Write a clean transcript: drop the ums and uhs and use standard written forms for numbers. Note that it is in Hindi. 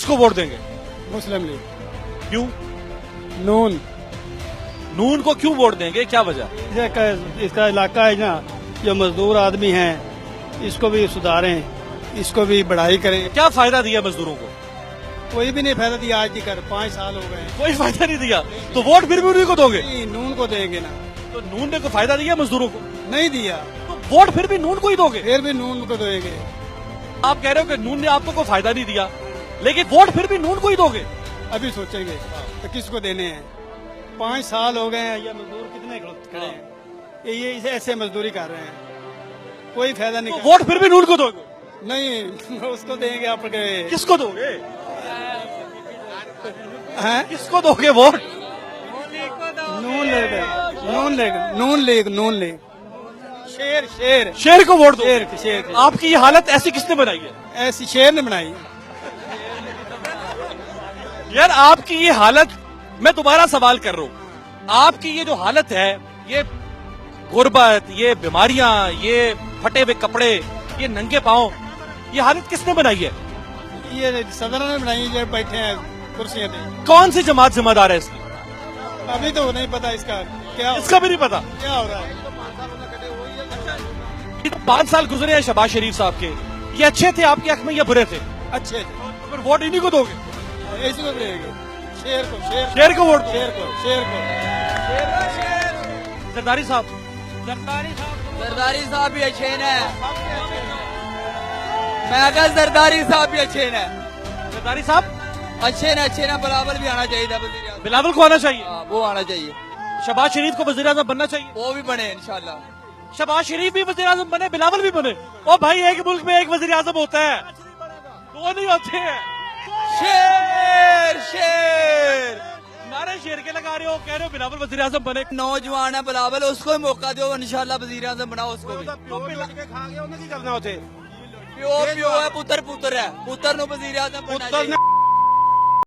किसको वोट देंगे? मुस्लिम लीग। क्यों? नून। नून को क्यों वोट देंगे, क्या वजह? इसका इलाका है ना, जो मजदूर आदमी हैं, इसको भी सुधारें, इसको भी बढ़ाई करें। क्या फायदा दिया मजदूरों को? कोई भी नहीं फायदा दिया आज तक, 5 साल हो गए हैं। कोई फायदा नहीं दिया, तो वोट फिर भी उन्हीं को दोगे? नहीं, नून को देंगे ना। तो नून ने कोई फायदा दिया मजदूरों को? नहीं दिया, तो वोट फिर भी नून को ही दोगे? फिर भी नून को देंगे। आप कह रहे हो कि नून ने आपको कोई फायदा नहीं दिया, लेकिन वोट फिर भी नून को ही दोगे? अभी सोचेंगे तो किसको देने हैं। 5 साल हो गए हैं, ये मजदूर कितने खड़े हैं, ये ऐसे मजदूरी कर रहे हैं, कोई फायदा नहीं। तो वोट फिर भी नून को दोगे? नहीं, उसको देंगे आपके। किसको दोगे? हैं? किसको दोगे वोट? नून लीग, नून लीग, नून लीग, नून लीग। शेर शेर शेर को वोट दो? शेर शेर आपकी ये हालत ऐसी किसने बनाई है? ऐसी शेर ने बनाई। यार आपकी ये हालत, मैं दोबारा सवाल कर रहा हूँ, आपकी ये जो हालत है, ये गुर्बत, ये बीमारियां, ये फटे हुए कपड़े, ये नंगे पांव, ये हालत किसने बनाई है? ये सदर ने बनाई, जो बैठे हैं कुर्सियों पे। कौन सी जमात जिम्मेदार है इसकी? अभी तो नहीं पता इसका क्या, इसका भी नहीं पता क्या हो रहा है। ये तो 5 साल गुजरे हैं शहबाज शरीफ साहब के, ये अच्छे थे आपकी आंख में या बुरे थे? अच्छे थे। फिर वोट इन्हीं को दोगे? ऐसे को देंगे, शेर को, शेर को वोट? शेर को, शेर को। जरदारी साहब, जरदारी साहब भी अच्छे हैं। मैं कहा जरदारी साहब भी अच्छे हैं। जरदारी साहब अच्छे ने बिलावल भी आना चाहिए था वज़ीर आज़म। बिलावल को आना चाहिए? हाँ, वो आना चाहिए। शहबाज शरीफ को वज़ीर आज़म बनना चाहिए? वो भी बने इंशाल्लाह। शहबाज शरीफ भी वज़ीर आज़म बने, बिलावल भी बने। ओ भाई, एक मुल्क में एक वज़ीर आज़म होता है, दो नहीं होते हैं। शेर शेर नारे शेर के लगा रहे हो, कह रहे हो बिलावल वज़ीर आज़म बने। नौजवान है बिलावल, उसको भी मौका दो इंशाल्लाह, वज़ीर आज़म बनाओ उसको भी। खा गया, उन्हें की करना होते? प्यो प्यो है, पुत्र है, पुत्र नु वज़ीर आज़म बनना चाहिए।